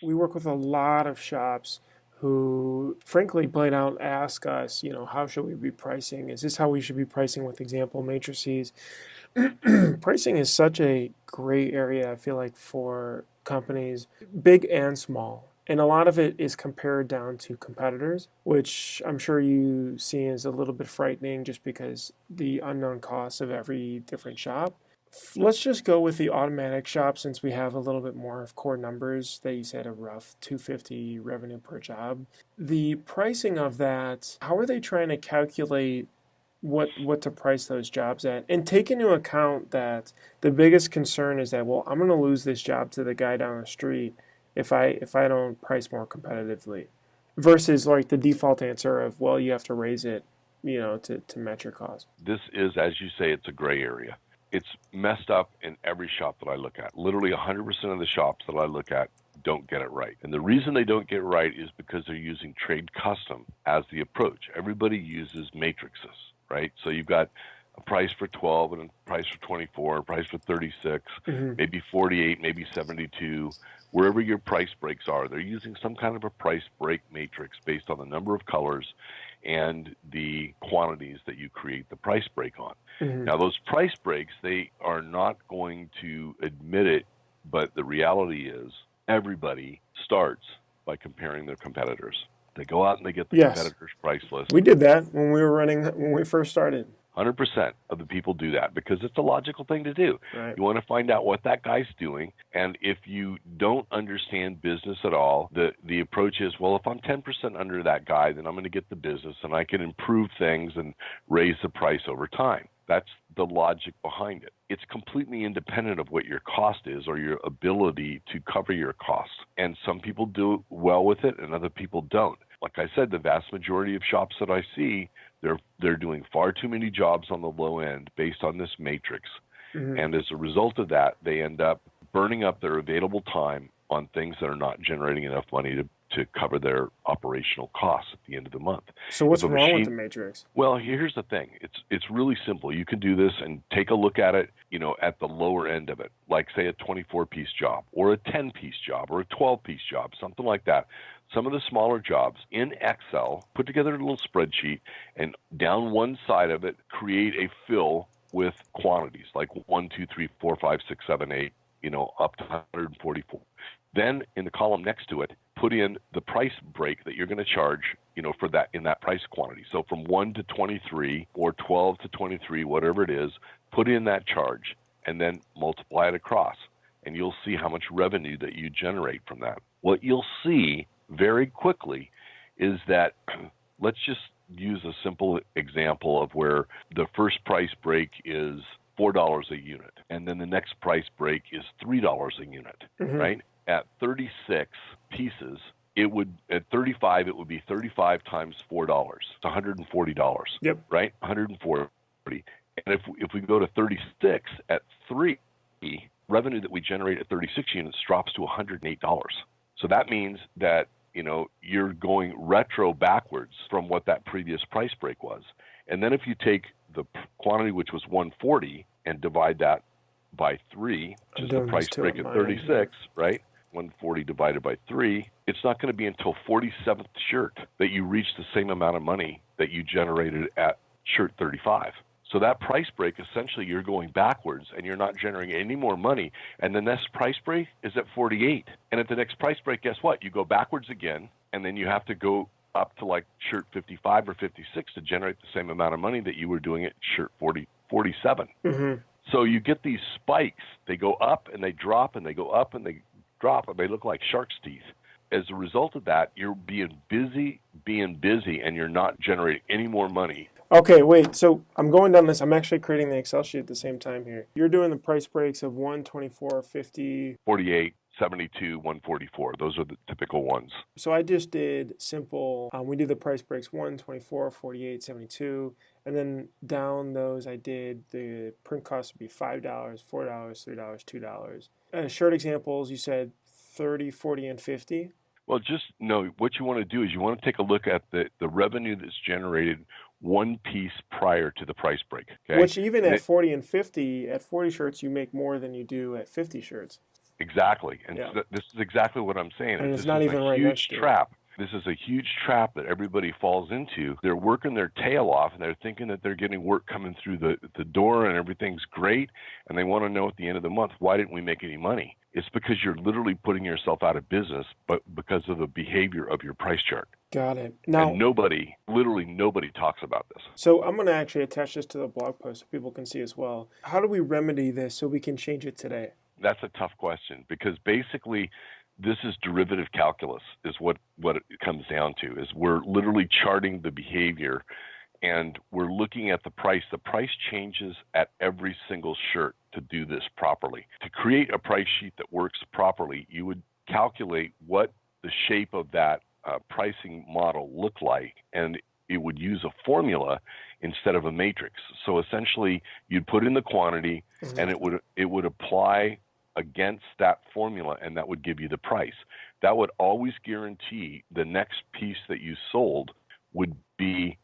We work with a lot of shops who frankly plain out ask us, how should we be pricing? Is this how we should be pricing with example matrices? Pricing is such a gray area, I feel like, for companies, big and small. And a lot of it is compared down to competitors, which I'm sure you see as a little bit frightening just because the unknown costs of every different shop. Let's just go with the automatic shop since we have a little bit more of core numbers that you said a rough 250 revenue per job. The pricing of that, how are they trying to calculate what to price those jobs at and take into account that the biggest concern is that, well, I'm going to lose this job to the guy down the street if I don't price more competitively versus like the default answer of, well, you have to raise it, to match your cost. This is, as you say, it's a gray area. It's messed up in every shop that I look at. Literally 100% of the shops that I look at don't get it right. And the reason they don't get it right is because they're using trade custom as the approach. Everybody uses matrices, right? So you've got a price for 12 and a price for 24, a price for 36, maybe 48, maybe 72. Wherever your price breaks are, they're using some kind of a price break matrix based on the number of colors and the quantities that you create the price break on. Now, those price breaks, they are not going to admit it, but the reality is everybody starts by comparing their competitors. They go out and they get the competitor's price list. We did that when we first started. 100% of the people do that because it's a logical thing to do. Right. You want to find out what that guy's doing, and if you don't understand business at all, the approach is, well, if I'm 10% under that guy, then I'm going to get the business and I can improve things and raise the price over time. That's the logic behind it. It's completely independent of what your cost is or your ability to cover your costs. And some people do well with it and other people don't. Like I said, the vast majority of shops that I see, they're doing far too many jobs on the low end based on this matrix. And as a result of that, they end up burning up their available time on things that are not generating enough money to cover their operational costs at the end of the month. So what's wrong with the matrix? Well, here's the thing. It's really simple. You can do this and take a look at it, at the lower end of it, like say a 24-piece job or a 10-piece job or a 12-piece job, something like that. Some of the smaller jobs in Excel, put together a little spreadsheet, and down one side of it, create a fill with quantities like 1, 2, 3, 4, 5, 6, 7, 8, up to 144. Then in the column next to it, put in the price break that you're going to charge, for that in that price quantity. So from 1 to 23 or 12 to 23, whatever it is, put in that charge and then multiply it across. And you'll see how much revenue that you generate from that. What you'll see very quickly is that, let's just use a simple example of where the first price break is $4 a unit, and then the next price break is $3 a unit, right? At 36 pieces, at 35, it would be 35 times $4. It's $140, right? 140. And if we go to 36 at 3, revenue that we generate at 36 units drops to $108. So that means that you're going retro backwards from what that previous price break was. And then if you take the quantity, which was 140, and divide that by 3, which is the price break at 36, right? 140 divided by 3, it's not going to be until 47th shirt that you reach the same amount of money that you generated at shirt 35. So that price break, essentially, you're going backwards and you're not generating any more money. And the next price break is at 48. And at the next price break, guess what? You go backwards again, and then you have to go up to like shirt 55 or 56 to generate the same amount of money that you were doing at shirt 47. So you get these spikes. They go up and they drop and they go up and they drop, and they look like shark's teeth. As a result of that, you're being busy, and you're not generating any more money. Okay, wait. So I'm going down this. I'm actually creating the Excel sheet at the same time here. You're doing the price breaks of 1, 24, 50. 48, 72, 144. Those are the typical ones. So I just did simple. We did the price breaks 1, 24, 48, 72. And then down those, I did the print cost would be $5, $4, $3, $2. Short examples, you said 30, 40, and 50. Well, just no. What you want to do is you want to take a look at the revenue that's generated one piece prior to the price break. Okay? Which even at 40 and 50, at 40 shirts, you make more than you do at 50 shirts. Exactly. And Yeah. so this is exactly what I'm saying. And Is it's this not is even a right huge next to it. trap. This is a huge trap that everybody falls into. They're working their tail off, and they're thinking that they're getting work coming through the door and everything's great, and they want to know at the end of the month, why didn't we make any money? It's because you're literally putting yourself out of business, but because of the behavior of your price chart. Got it. And Now, literally nobody talks about this. so I'm going to actually attach this to the blog post so people can see as well. How do we remedy this so we can change it today? That's a tough question, because basically this is derivative calculus is what it comes down to. Is we're literally charting the behavior, and we're looking at the price. The price changes at every single shirt to do this properly. To create a price sheet that works properly, you would calculate what the shape of that pricing model looked like, and it would use a formula instead of a matrix. So essentially, you'd put in the quantity, and it would apply against that formula, and that would give you the price. That would always guarantee the next piece that you sold would be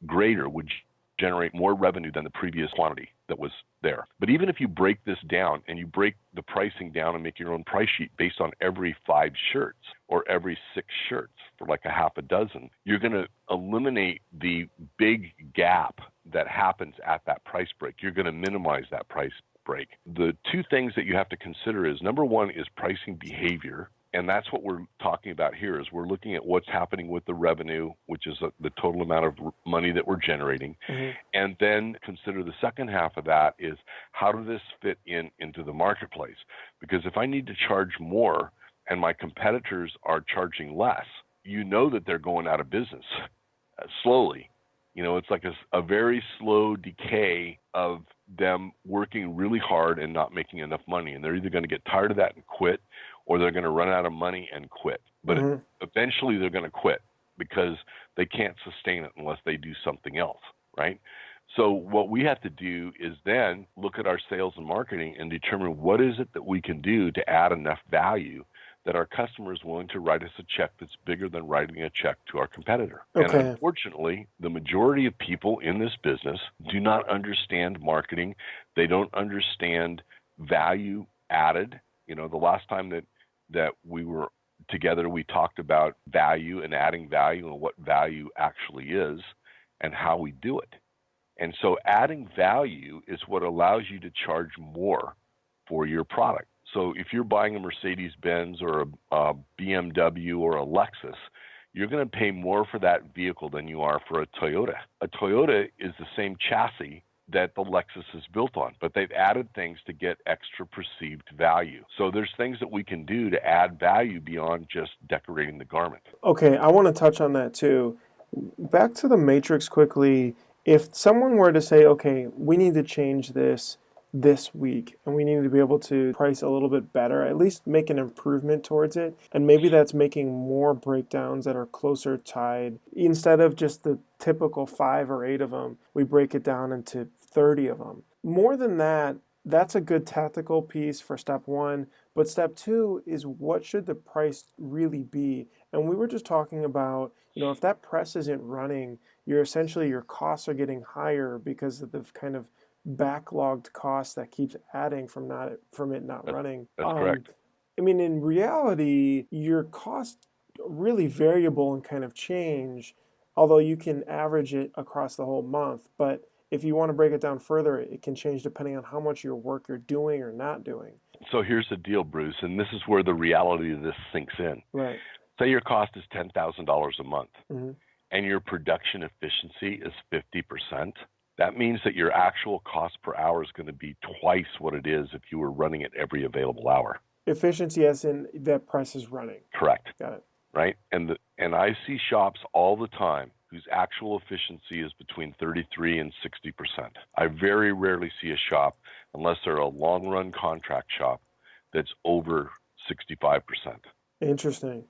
greater, would generate more revenue than the previous quantity that was there. But even if you break this down and you break the pricing down and make your own price sheet based on every 5 shirts or every 6 shirts for like a half a dozen, you're going to eliminate the big gap that happens at that price break. You're going to minimize that price break. The two things that you have to consider is, number one is pricing behavior. And that's what we're talking about here, is we're looking at what's happening with the revenue, which is the total amount of money that we're generating. And then consider the second half of that is, how does this fit into the marketplace? Because if I need to charge more and my competitors are charging less, you know that they're going out of business slowly. You know, it's like a very slow decay of them working really hard and not making enough money. And they're either going to get tired of that and quit, or they're going to run out of money and quit. But eventually they're going to quit because they can't sustain it unless they do something else, right? So what we have to do is then look at our sales and marketing and determine what is it that we can do to add enough value that our customer is willing to write us a check that's bigger than writing a check to our competitor. Okay. And unfortunately, the majority of people in this business do not understand marketing. They don't understand value added. You know, the last time that we were together, we talked about value and adding value and what value actually is and how we do it. And so adding value is what allows you to charge more for your product. So if you're buying a Mercedes-Benz or a BMW or a Lexus, you're going to pay more for that vehicle than you are for a Toyota. A Toyota is the same chassis that the Lexus is built on, but they've added things to get extra perceived value. So there's things that we can do to add value beyond just decorating the garment. Okay, I want to touch on that too. Back to the matrix quickly. If someone were to say, okay, we need to change this week, and we need to be able to price a little bit better, at least make an improvement towards it, and maybe that's making more breakdowns that are closer tied. Instead of just the typical 5 or 8 of them, we break it down into 30 of them. More than that, that's a good tactical piece for step 1, but step 2 is, what should the price really be? And we were just talking about, if that press isn't running, your costs are getting higher because of the kind of backlogged cost that keeps adding from it not running. That's correct. I mean, in reality, your costs really variable and kind of change, although you can average it across the whole month. But if you want to break it down further, it can change depending on how much your work you're doing or not doing. So here's the deal, Bruce, and this is where the reality of this sinks in. Right. Say your cost is $10,000 a month, and your production efficiency is 50%. That means that your actual cost per hour is going to be twice what it is if you were running it every available hour. Efficiency as in that price is running. Correct. Got it. Right? And I see shops all the time whose actual efficiency is between 33 and 60%. I very rarely see a shop, unless they're a long-run contract shop, that's over 65%. Interesting.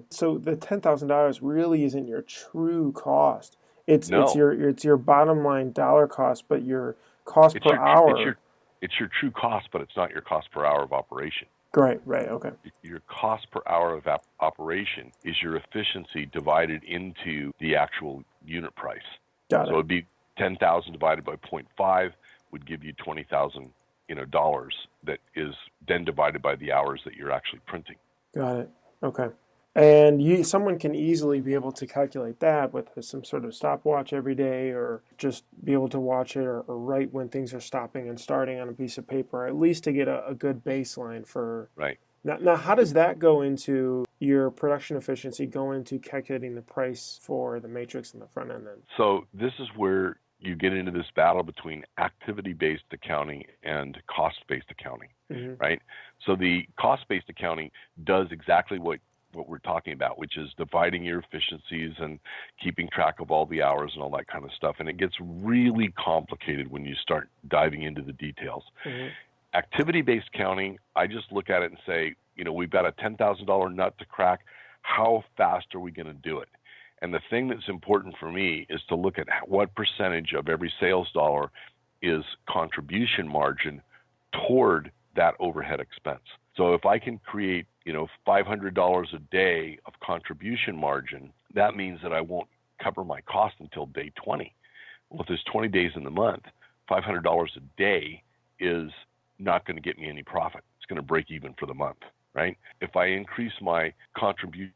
So the $10,000 really isn't your true cost. It's your bottom line dollar cost, but your cost per hour. It's your true cost, but it's not your cost per hour of operation. Right, okay. Your cost per hour of operation is your efficiency divided into the actual unit price. Got it. So it'd be 10,000 divided by 0.5 would give you 20,000 dollars that is then divided by the hours that you're actually printing. Got it. Okay. And someone can easily be able to calculate that with some sort of stopwatch every day, or just be able to watch it or write when things are stopping and starting on a piece of paper, at least to get a good baseline for. Right. Now, how does that go into your production efficiency, go into calculating the price for the matrix in the front end then? So this is where you get into this battle between activity-based accounting and cost-based accounting, right? So the cost-based accounting does exactly what we're talking about, which is dividing your efficiencies and keeping track of all the hours and all that kind of stuff. And it gets really complicated when you start diving into the details. Activity-based accounting, I just look at it and say, we've got a $10,000 nut to crack. How fast are we going to do it? And the thing that's important for me is to look at what percentage of every sales dollar is contribution margin toward that overhead expense. So if I can create, $500 a day of contribution margin, that means that I won't cover my cost until day 20. Well, if there's 20 days in the month, $500 a day is not going to get me any profit. It's going to break even for the month, right? If I increase my contribution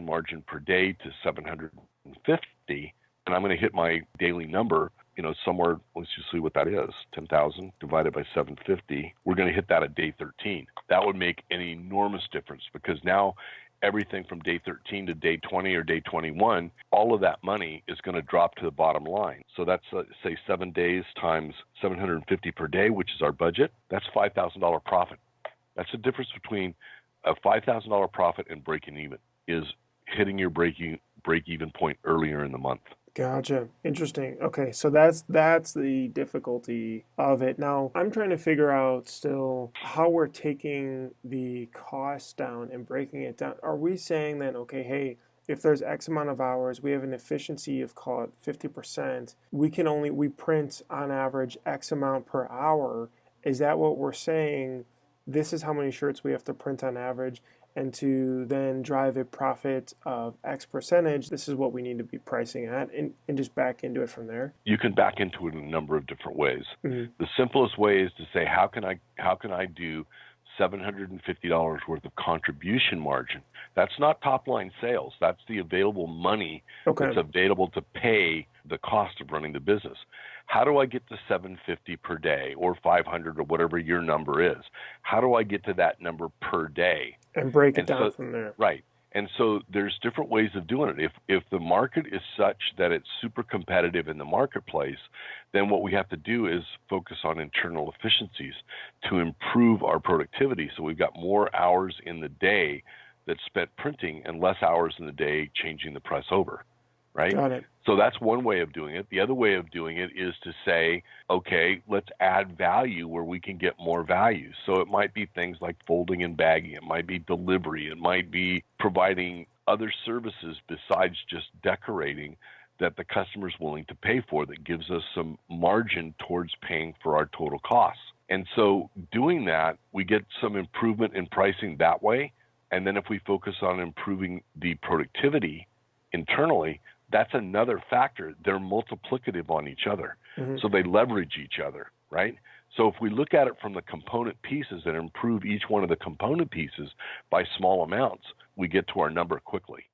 margin per day to 750, and I'm going to hit my daily number, somewhere, let's just see what that is, 10,000 divided by 750, we're going to hit that at day 13. That would make an enormous difference, because now everything from day 13 to day 20 or day 21, all of that money is going to drop to the bottom line. So that's, say, 7 days times 750 per day, which is our budget. That's $5,000 profit. That's the difference between a $5,000 profit and breaking even, is hitting your break-even point earlier in the month. Gotcha. Interesting. Okay, so that's the difficulty of it. Now, I'm trying to figure out still how we're taking the cost down and breaking it down. Are we saying then, okay, hey, if there's X amount of hours, we have an efficiency of, call it 50%, we print on average X amount per hour. Is that what we're saying? This is how many shirts we have to print on average, and to then drive a profit of X percentage, this is what we need to be pricing at, and just back into it from there? You can back into it in a number of different ways. The simplest way is to say, how can I do $750 worth of contribution margin? That's not top line sales. That's the available money that's available to pay the cost of running the business. How do I get to 750 per day, or 500, or whatever your number is? How do I get to that number per day? And break it down from there. Right. And so there's different ways of doing it. If the market is such that it's super competitive in the marketplace, then what we have to do is focus on internal efficiencies to improve our productivity. So we've got more hours in the day that's spent printing and less hours in the day changing the press over. Right? Got it. So that's one way of doing it. The other way of doing it is to say, okay, let's add value where we can get more value. So it might be things like folding and bagging. It might be delivery. It might be providing other services besides just decorating that the customer's willing to pay for, that gives us some margin towards paying for our total costs. And so doing that, we get some improvement in pricing that way. And then if we focus on improving the productivity internally, that's another factor. They're multiplicative on each other. So they leverage each other, right? So if we look at it from the component pieces and improve each one of the component pieces by small amounts, we get to our number quickly.